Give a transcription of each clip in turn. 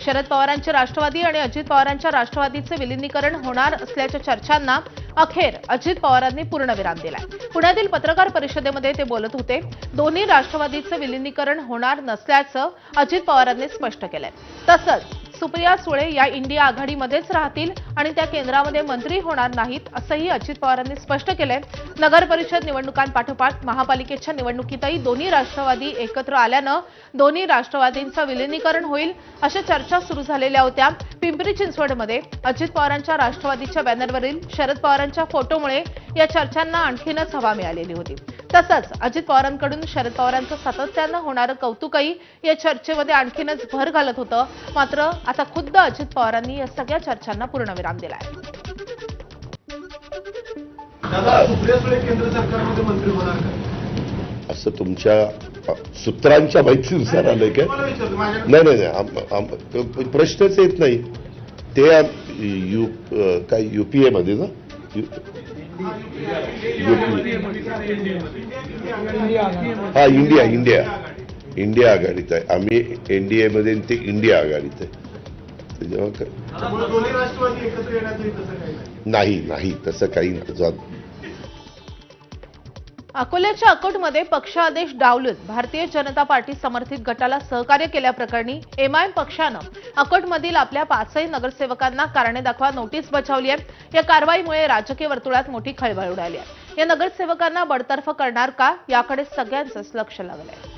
शरद पवारांचे राष्ट्रवादी आणि अजित पवारांच्या राष्ट्रवादीचे विलीनीकरण होणार असल्याच्या चर्चांना अखेर अजित पवारांनी पूर्णविराम दिलाय। पुण्यातील पत्रकार परिषदेमध्ये ते बोलत होते। दोन्ही राष्ट्रवादीचे विलीनीकरण होणार नसल्याचं अजित पवारांनी स्पष्ट केलंय। तसंच सुप्रिया सुळे या इंडिया आघाडीमध्येच राहतील आणि त्या केंद्रामध्ये मंत्री होणार नाहीत असंही अजित पवारांनी स्पष्ट केलंय। नगर परिषद निवडणुकांपाठोपाठ महापालिकेच्या निवडणुकीतही दोन्ही राष्ट्रवादी एकत्र आल्यानं दोन्ही राष्ट्रवादींचं विलीनीकरण होईल अशा चर्चा सुरू झालेल्या होत्या। पिंपरी चिंचवडमध्ये अजित पवारांच्या राष्ट्रवादीच्या बॅनरवरील शरद पवारांच्या फोटोमुळे या चर्चांना आणखीनच हवा मिळालेली होती। तसंच अजित पवारांकडून शरद पवारांचं सातत्यानं होणारं कौतुकही या चर्चेमध्ये आणखीनच भर घालत होतं। मात्र आता खुद्द अजित पवारांनी या सगळ्या चर्चांना पूर्णविराम दिलाय। सुप्रिया सुळे केंद्र सरकारमध्ये मंत्री होणार का असं तुमच्या सूत्रांच्या माहितीनुसार आलंय का? नाही, प्रश्नच येत नाही। ते काय युपीए मध्ये ना, हा इंडिया आघाडीत आहे। आम्ही एनडीए मध्ये, ते इंडिया आघाडीत आहे। नाही तसं काही नाही। अकोल्याच्या अकोटमध्ये पक्षादेश डावलून भारतीय जनता पार्टी समर्थित गटाला सहकार्य केल्याप्रकरणी एमआयएम पक्षानं अकोटमधील आपल्या 5 नगरसेवकांना कारणे दाखवा नोटीस बजावली आहे। या कारवाईमुळे राजकीय वर्तुळात मोठी खळबळ उडाली आहे। या नगरसेवकांना बडतर्फ करणार का याकडे सगळ्यांचंच लक्ष लागलंय।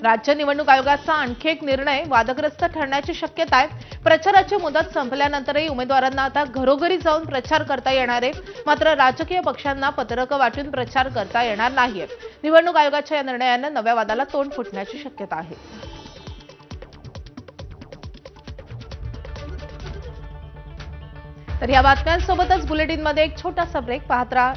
राज्य निवडणूक आयोगाचा आणखी एक निर्णय वादग्रस्त ठरण्याची शक्यता आहे। प्रचाराची मुदत संपल्यानंतरही उमेदवारांना आता घरोघरी जाऊन प्रचार करता येणार आहे। मात्र राजकीय पक्षांना पत्रकं वाटून प्रचार करता येणार नाहीये। निवडणूक आयोगाच्या या निर्णयानं नव्या वादाला तोंड फुटण्याची शक्यता आहे। तर या बातम्यांसोबतच बुलेटिनमध्ये एक छोटासा ब्रेक पाहत राहा।